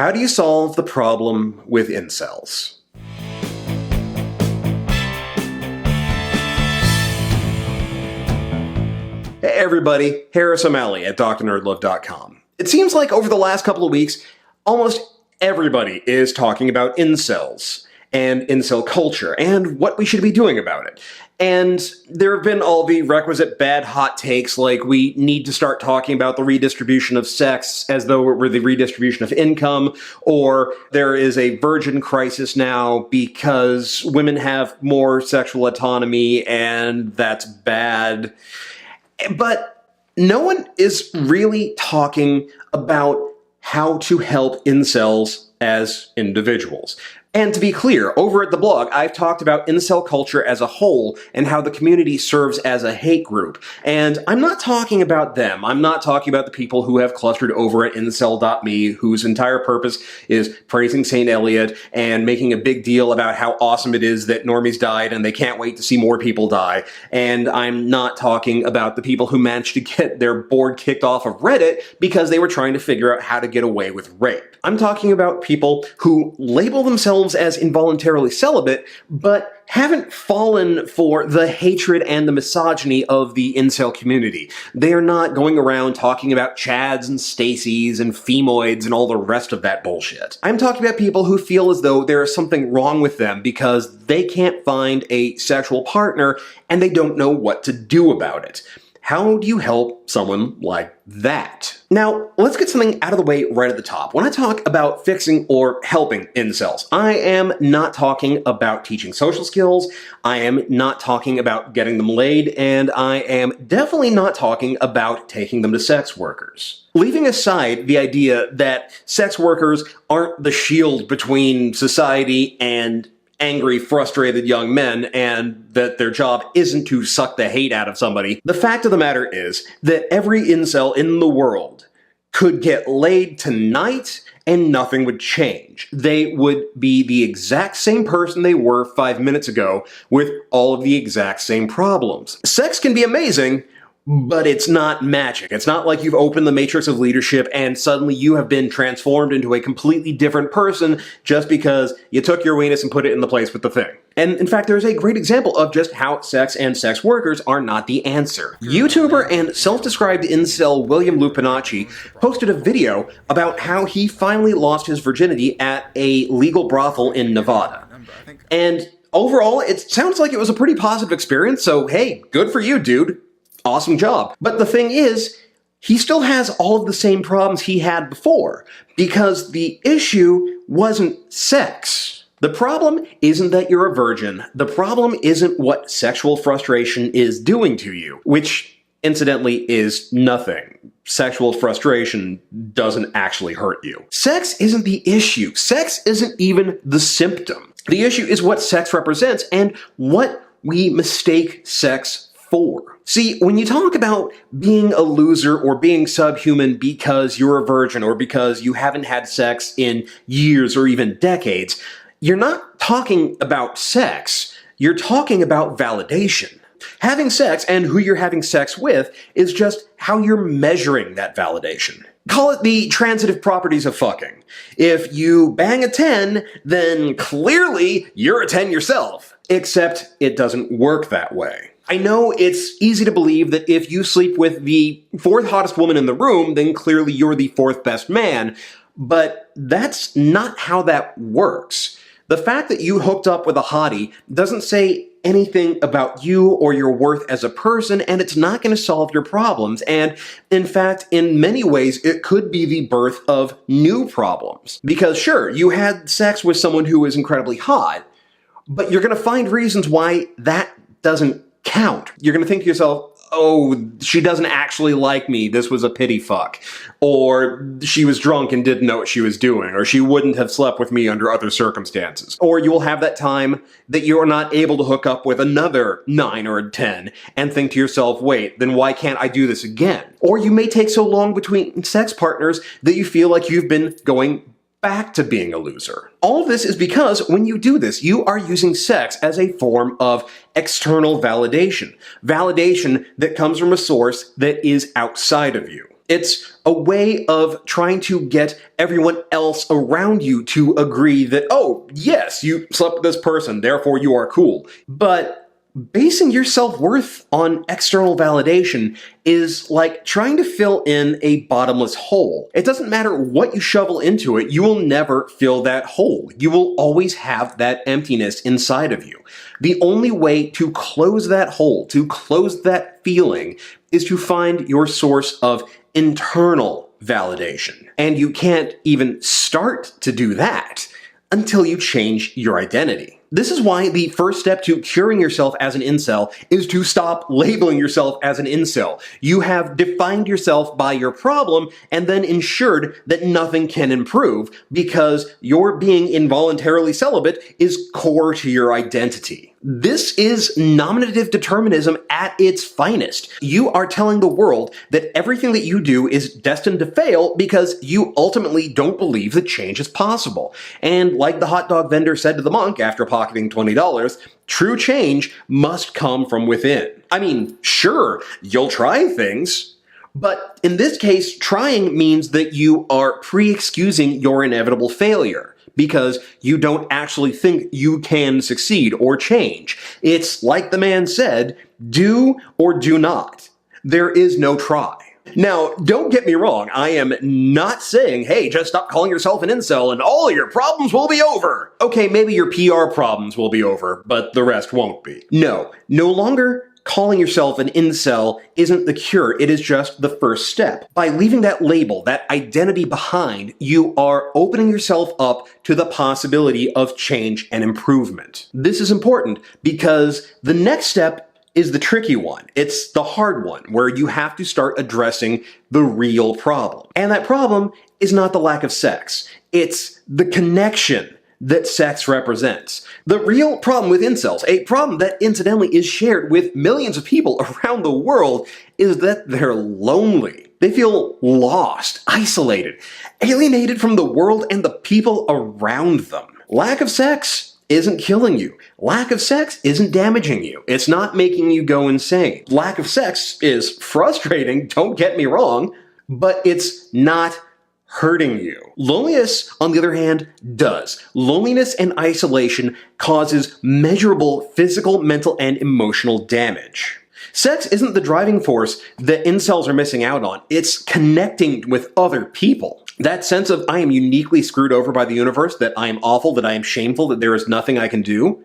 How do you solve the problem with incels? Hey everybody, Harris O'Malley at DrNerdLove.com. It seems like over the last couple of weeks, almost everybody is talking about incels and incel culture and what we should be doing about it. And there have been all the requisite bad hot takes like we need to start talking about the redistribution of sex as though it were the redistribution of income, or there is a virgin crisis now because women have more sexual autonomy and that's bad. But no one is really talking about how to help incels as individuals. And to be clear, over at the blog, I've talked about incel culture as a whole and how the community serves as a hate group. And I'm not talking about them. I'm not talking about the people who have clustered over at incel.me, whose entire purpose is praising St. Eliot and making a big deal about how awesome it is that normies died and they can't wait to see more people die. And I'm not talking about the people who managed to get their board kicked off of Reddit because they were trying to figure out how to get away with rape. I'm talking about people who label themselves as involuntarily celibate, but haven't fallen for the hatred and the misogyny of the incel community. They are not going around talking about Chads and Stacys and femoids and all the rest of that bullshit. I'm talking about people who feel as though there is something wrong with them because they can't find a sexual partner and they don't know what to do about it. How do you help someone like that? Now, let's get something out of the way right at the top. When I talk about fixing or helping incels, I am not talking about teaching social skills, I am not talking about getting them laid, and I am definitely not talking about taking them to sex workers. Leaving aside the idea that sex workers aren't the shield between society and angry, frustrated young men, and that their job isn't to suck the hate out of somebody. The fact of the matter is that every incel in the world could get laid tonight and nothing would change. They would be the exact same person they were 5 minutes ago with all of the exact same problems. Sex can be amazing, but it's not magic. It's not like you've opened the matrix of leadership and suddenly you have been transformed into a completely different person just because you took your weenus and put it in the place with the thing. And in fact, there's a great example of just how sex and sex workers are not the answer. YouTuber and self-described incel William Lupinacci posted a video about how he finally lost his virginity at a legal brothel in Nevada. And overall, it sounds like it was a pretty positive experience, so hey, good for you, dude. Awesome job. But the thing is, he still has all of the same problems he had before, because the issue wasn't sex. The problem isn't that you're a virgin. The problem isn't what sexual frustration is doing to you, which, incidentally, is nothing. Sexual frustration doesn't actually hurt you. Sex isn't the issue. Sex isn't even the symptom. The issue is what sex represents and what we mistake sex for. See, when you talk about being a loser or being subhuman because you're a virgin or because you haven't had sex in years or even decades, you're not talking about sex, you're talking about validation. Having sex and who you're having sex with is just how you're measuring that validation. Call it the transitive properties of fucking. If you bang a 10, then clearly you're a 10 yourself. Except it doesn't work that way. I know it's easy to believe that if you sleep with the fourth hottest woman in the room, then clearly you're the fourth best man, but that's not how that works. The fact that you hooked up with a hottie doesn't say anything about you or your worth as a person, and it's not going to solve your problems. And in fact, in many ways, it could be the birth of new problems. Because sure, you had sex with someone who is incredibly hot, but you're going to find reasons why that doesn't count. You're going to think to yourself, oh, she doesn't actually like me, this was a pity fuck. Or she was drunk and didn't know what she was doing. Or she wouldn't have slept with me under other circumstances. Or you will have that time that you are not able to hook up with another 9 or a 10 and think to yourself, wait, then why can't I do this again? Or you may take so long between sex partners that you feel like you've been going back to being a loser. All of this is because when you do this, you are using sex as a form of external validation. Validation that comes from a source that is outside of you. It's a way of trying to get everyone else around you to agree that, oh, yes, you slept with this person, therefore you are cool. But basing your self-worth on external validation is like trying to fill in a bottomless hole. It doesn't matter what you shovel into it, you will never fill that hole. You will always have that emptiness inside of you. The only way to close that hole, to close that feeling, is to find your source of internal validation. And you can't even start to do that until you change your identity. This is why the first step to curing yourself as an incel is to stop labeling yourself as an incel. You have defined yourself by your problem and then ensured that nothing can improve because your being involuntarily celibate is core to your identity. This is nominative determinism at its finest. You are telling the world that everything that you do is destined to fail because you ultimately don't believe that change is possible. And like the hot dog vendor said to the monk after pocketing $20, true change must come from within. I mean, sure, you'll try things, but in this case, trying means that you are pre-excusing your inevitable failure, because you don't actually think you can succeed or change. It's like the man said, do or do not. There is no try. Now, don't get me wrong, I am not saying, hey, just stop calling yourself an incel and all your problems will be over. Okay, maybe your PR problems will be over, but the rest won't be. No longer calling yourself an incel isn't the cure, it is just the first step. By leaving that label, that identity behind, you are opening yourself up to the possibility of change and improvement. This is important because the next step is the tricky one. It's the hard one, where you have to start addressing the real problem. And that problem is not the lack of sex, it's the connection that sex represents. The real problem with incels, a problem that incidentally is shared with millions of people around the world, is that they're lonely. They feel lost, isolated, alienated from the world and the people around them. Lack of sex isn't killing you. Lack of sex isn't damaging you. It's not making you go insane. Lack of sex is frustrating, don't get me wrong, but it's not hurting you. Loneliness, on the other hand, does. Loneliness and isolation causes measurable physical, mental, and emotional damage. Sex isn't the driving force that incels are missing out on. It's connecting with other people. That sense of I am uniquely screwed over by the universe, that I am awful, that I am shameful, that there is nothing I can do.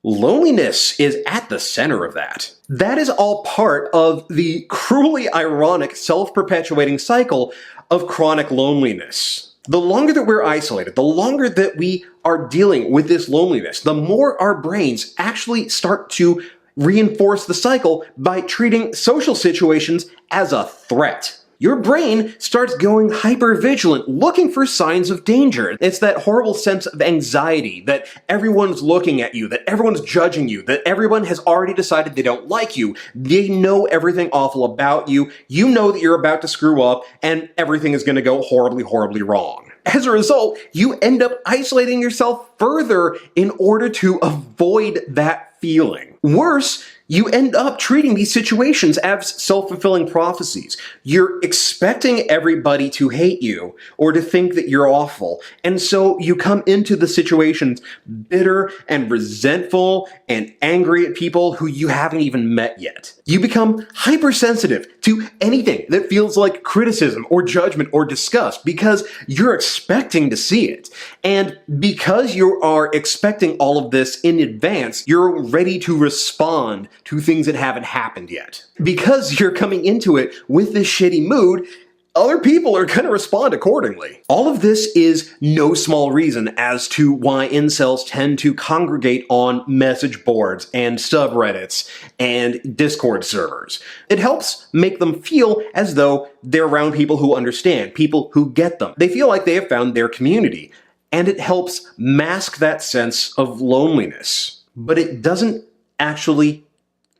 Loneliness is at the center of that. That is all part of the cruelly ironic, self-perpetuating cycle of chronic loneliness. The longer that we're isolated, the longer that we are dealing with this loneliness, the more our brains actually start to reinforce the cycle by treating social situations as a threat. Your brain starts going hypervigilant, looking for signs of danger. It's that horrible sense of anxiety that everyone's looking at you, that everyone's judging you, that everyone has already decided they don't like you. They know everything awful about you. You know that you're about to screw up and everything is going to go horribly, horribly wrong. As a result, you end up isolating yourself further in order to avoid that feeling. Worse, you end up treating these situations as self-fulfilling prophecies. You're expecting everybody to hate you or to think that you're awful. And so you come into the situations bitter and resentful and angry at people who you haven't even met yet. You become hypersensitive to anything that feels like criticism or judgment or disgust because you're expecting to see it. And because you are expecting all of this in advance, you're ready to respond to things that haven't happened yet. Because you're coming into it with this shitty mood, other people are going to respond accordingly. All of this is no small reason as to why incels tend to congregate on message boards and subreddits and Discord servers. It helps make them feel as though they're around people who understand, people who get them. They feel like they have found their community, and it helps mask that sense of loneliness. But it doesn't actually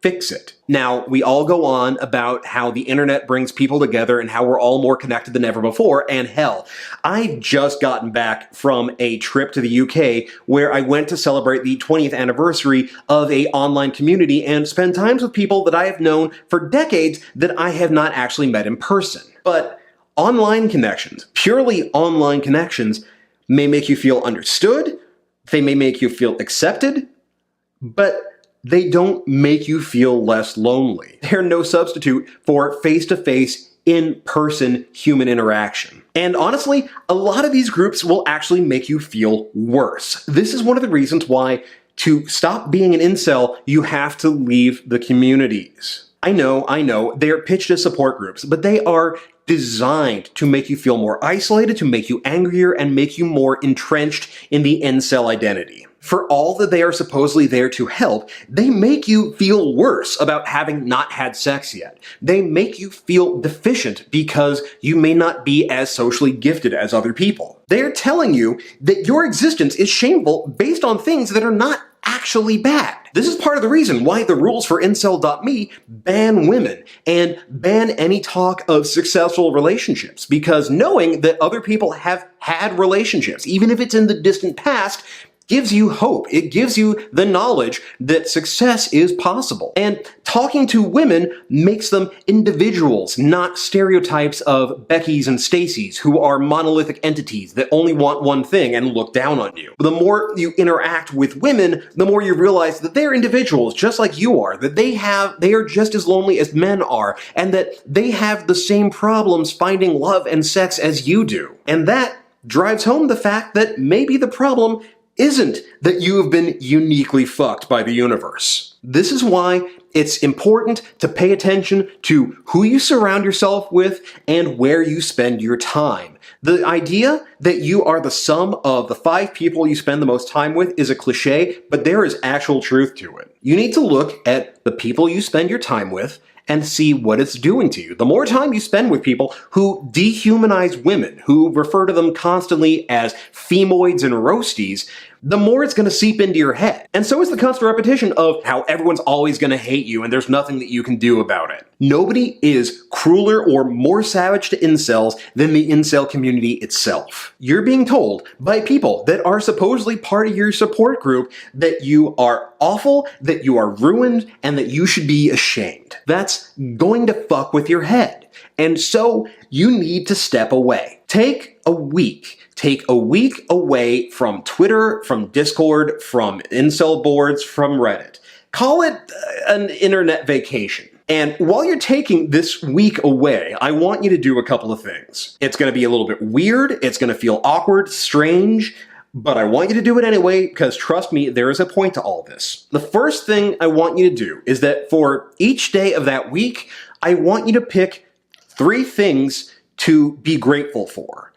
fix it. Now, we all go on about how the internet brings people together and how we're all more connected than ever before, and hell, I've just gotten back from a trip to the UK where I went to celebrate the 20th anniversary of an online community and spend times with people that I have known for decades that I have not actually met in person. But online connections, purely online connections, may make you feel understood, they may make you feel accepted, but they don't make you feel less lonely. They're no substitute for face-to-face, in-person human interaction. And honestly, a lot of these groups will actually make you feel worse. This is one of the reasons why to stop being an incel, you have to leave the communities. I know, they're pitched as support groups, but they are designed to make you feel more isolated, to make you angrier, and make you more entrenched in the incel identity. For all that they are supposedly there to help, they make you feel worse about having not had sex yet. They make you feel deficient because you may not be as socially gifted as other people. They're telling you that your existence is shameful based on things that are not actually bad. This is part of the reason why the rules for incel.me ban women and ban any talk of successful relationships, because knowing that other people have had relationships, even if it's in the distant past, gives you hope. It gives you the knowledge that success is possible. And talking to women makes them individuals, not stereotypes of Beckys and Stacys who are monolithic entities that only want one thing and look down on you. The more you interact with women, the more you realize that they're individuals just like you are, that they are just as lonely as men are, and that they have the same problems finding love and sex as you do. And that drives home the fact that maybe the problem isn't that you have been uniquely fucked by the universe. This is why it's important to pay attention to who you surround yourself with and where you spend your time. The idea that you are the sum of the 5 people you spend the most time with is a cliche, but there is actual truth to it. You need to look at the people you spend your time with and see what it's doing to you. The more time you spend with people who dehumanize women, who refer to them constantly as femoids and roasties, the more it's going to seep into your head. And so is the constant repetition of how everyone's always going to hate you and there's nothing that you can do about it. Nobody is crueler or more savage to incels than the incel community itself. You're being told by people that are supposedly part of your support group that you are awful, that you are ruined, and that you should be ashamed. That's going to fuck with your head. And so you need to step away. Take a week. Take a week away from Twitter, from Discord, from incel boards, from Reddit. Call it an internet vacation. And while you're taking this week away, I want you to do a couple of things. It's going to be a little bit weird. It's going to feel awkward, strange, but I want you to do it anyway, because trust me, there is a point to all this. The first thing I want you to do is that for each day of that week, I want you to pick 3 things to be grateful for.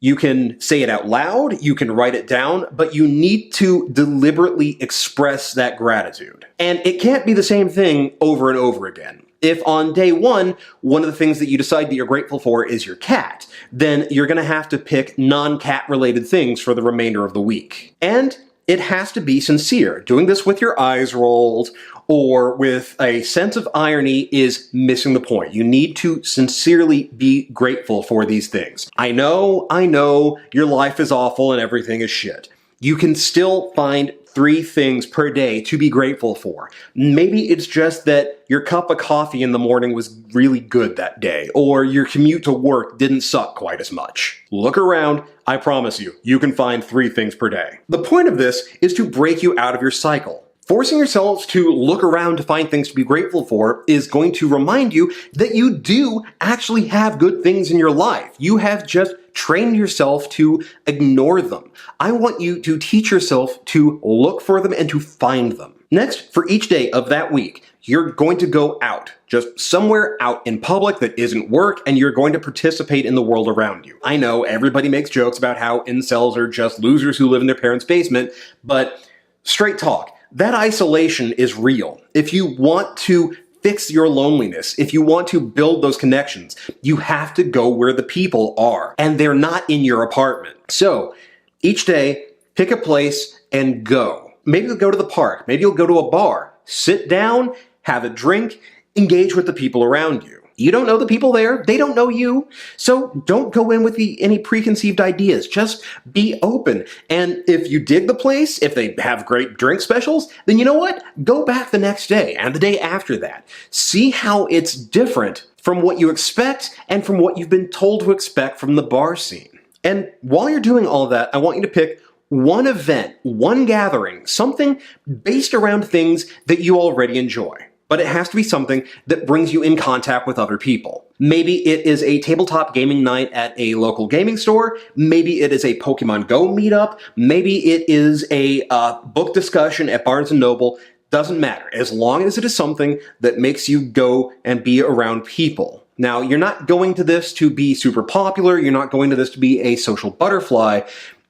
You can say it out loud, you can write it down, but you need to deliberately express that gratitude. And it can't be the same thing over and over again. If on day 1, one of the things that you decide that you're grateful for is your cat, then you're going to have to pick non-cat related things for the remainder of the week. And it has to be sincere. Doing this with your eyes rolled or with a sense of irony is missing the point. You need to sincerely be grateful for these things. I know, your life is awful and everything is shit. You can still find 3 things per day to be grateful for. Maybe it's just that your cup of coffee in the morning was really good that day, or your commute to work didn't suck quite as much. Look around, I promise you, you can find 3 things per day. The point of this is to break you out of your cycle. Forcing yourselves to look around to find things to be grateful for is going to remind you that you do actually have good things in your life. You have just trained yourself to ignore them. I want you to teach yourself to look for them and to find them. Next, for each day of that week, you're going to go out, just somewhere out in public that isn't work, and you're going to participate in the world around you. I know everybody makes jokes about how incels are just losers who live in their parents' basement, but straight talk. That isolation is real. If you want to fix your loneliness, if you want to build those connections, you have to go where the people are, and they're not in your apartment. So, each day, pick a place and go. Maybe you'll go to the park, maybe you'll go to a bar, sit down, have a drink, engage with the people around you. You don't know the people there. They don't know you. So don't go in with any preconceived ideas. Just be open. And if you dig the place, if they have great drink specials, then you know what? Go back the next day and the day after that. See how it's different from what you expect and from what you've been told to expect from the bar scene. And while you're doing all that, I want you to pick one event, one gathering, something based around things that you already enjoy. But it has to be something that brings you in contact with other people. Maybe it is a tabletop gaming night at a local gaming store. Maybe it is a Pokemon Go meetup. Maybe it is a book discussion at Barnes & Noble. Doesn't matter, as long as it is something that makes you go and be around people. Now, you're not going to this to be super popular. You're not going to this to be a social butterfly.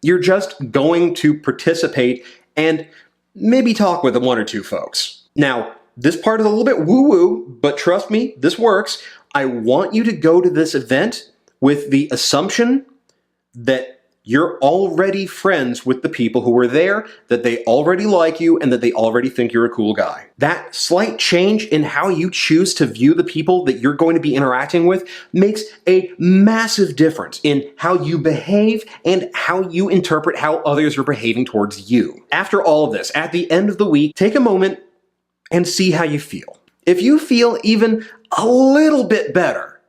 You're just going to participate and maybe talk with one or two folks. Now, this part is a little bit woo-woo, but trust me, this works. I want you to go to this event with the assumption that you're already friends with the people who are there, that they already like you, and that they already think you're a cool guy. That slight change in how you choose to view the people that you're going to be interacting with makes a massive difference in how you behave and how you interpret how others are behaving towards you. After all of this, at the end of the week, take a moment and see how you feel. If you feel even a little bit better,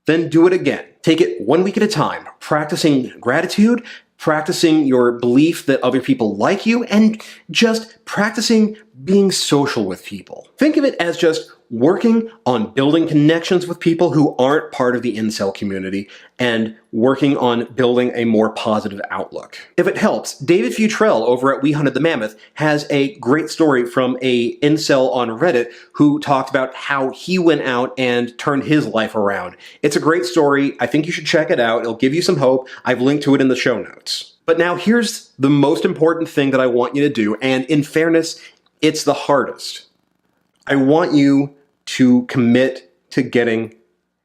then do it again. Take it 1 week at a time, practicing gratitude, practicing your belief that other people like you, and just practicing being social with people. Think of it as just working on building connections with people who aren't part of the incel community and working on building a more positive outlook. If it helps, David Futrell over at We Hunted the Mammoth has a great story from a incel on Reddit who talked about how he went out and turned his life around. It's a great story. I think you should check it out. It'll give you some hope. I've linked to it in the show notes. But now here's the most important thing that I want you to do, and in fairness, it's the hardest. I want you to commit to getting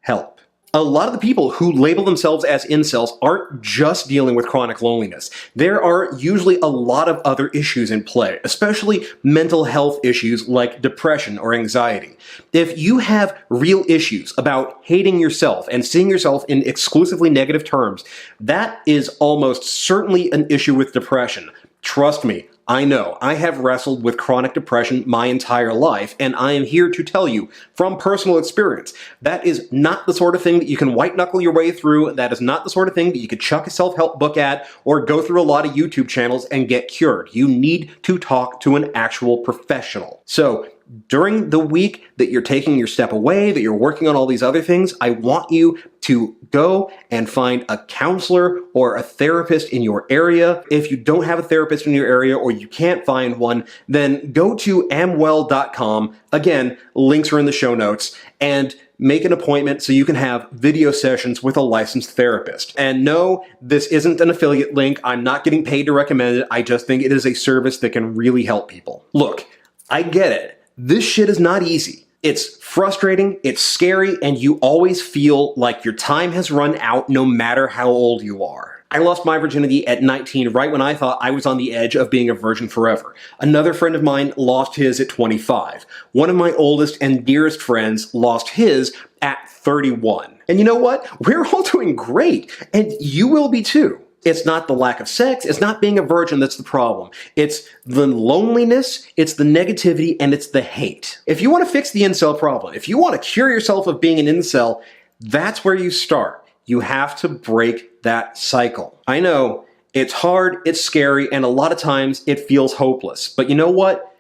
help. A lot of the people who label themselves as incels aren't just dealing with chronic loneliness. There are usually a lot of other issues in play, especially mental health issues like depression or anxiety. If you have real issues about hating yourself and seeing yourself in exclusively negative terms, that is almost certainly an issue with depression. Trust me, I know. I have wrestled with chronic depression my entire life, and I am here to tell you from personal experience, that is not the sort of thing that you can white-knuckle your way through. That is not the sort of thing that you could chuck a self-help book at or go through a lot of YouTube channels and get cured. You need to talk to an actual professional. So, during the week that you're taking your step away, that you're working on all these other things, I want you to go and find a counselor or a therapist in your area. If you don't have a therapist in your area or you can't find one, then go to amwell.com. Again, links are in the show notes, and make an appointment so you can have video sessions with a licensed therapist. And no, this isn't an affiliate link. I'm not getting paid to recommend it. I just think it is a service that can really help people. Look, I get it. This shit is not easy. It's frustrating, it's scary, and you always feel like your time has run out no matter how old you are. I lost my virginity at 19, right when I thought I was on the edge of being a virgin forever. Another friend of mine lost his at 25. One of my oldest and dearest friends lost his at 31. And you know what? We're all doing great, and you will be too. It's not the lack of sex, it's not being a virgin that's the problem. It's the loneliness, it's the negativity, and it's the hate. If you want to fix the incel problem, if you want to cure yourself of being an incel, that's where you start. You have to break that cycle. I know, it's hard, it's scary, and a lot of times it feels hopeless. But you know what?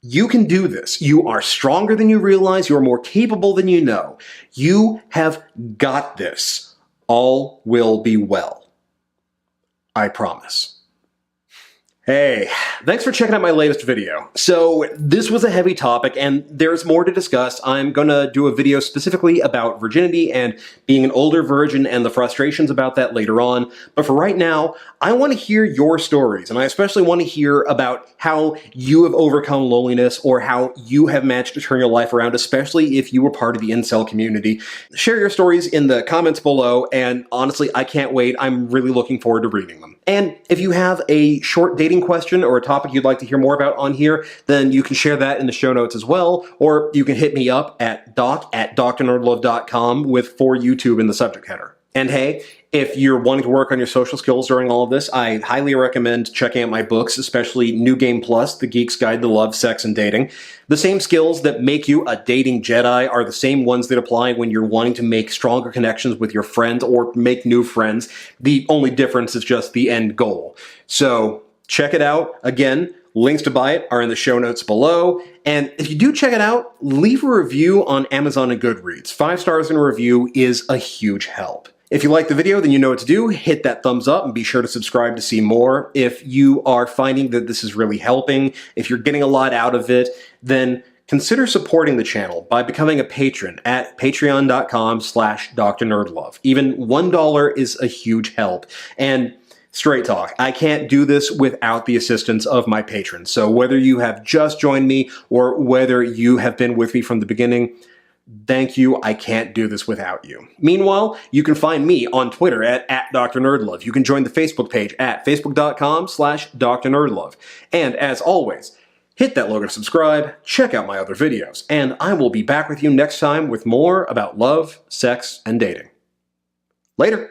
You can do this. You are stronger than you realize, you are more capable than you know. You have got this. All will be well. I promise. Hey, thanks for checking out my latest video. So this was a heavy topic and there's more to discuss. I'm gonna do a video specifically about virginity and being an older virgin and the frustrations about that later on. But for right now, I want to hear your stories, and I especially want to hear about how you have overcome loneliness or how you have managed to turn your life around, especially if you were part of the incel community. Share your stories in the comments below, and honestly, I can't wait. I'm really looking forward to reading them. And if you have a short dating dating question or a topic you'd like to hear more about on here, then you can share that in the show notes as well, or you can hit me up at doc@drnerdlove.com with "for YouTube" in the subject header. And hey, if you're wanting to work on your social skills during all of this, I highly recommend checking out my books, especially New Game Plus, The Geek's Guide to Love, Sex, and Dating. The same skills that make you a dating Jedi are the same ones that apply when you're wanting to make stronger connections with your friends or make new friends. The only difference is just the end goal. So check it out. Again, links to buy it are in the show notes below. And if you do check it out, leave a review on Amazon and Goodreads. 5 stars in a review is a huge help. If you like the video, then you know what to do. Hit that thumbs up and be sure to subscribe to see more. If you are finding that this is really helping, if you're getting a lot out of it, then consider supporting the channel by becoming a patron at patreon.com/drnerdlove. Even $1 is a huge help. And straight talk, I can't do this without the assistance of my patrons. So whether you have just joined me or whether you have been with me from the beginning, thank you. I can't do this without you. Meanwhile, you can find me on Twitter at @DrNerdLove. You can join the Facebook page at facebook.com/DrNerdLove. And as always, hit that logo to subscribe, check out my other videos, and I will be back with you next time with more about love, sex, and dating. Later.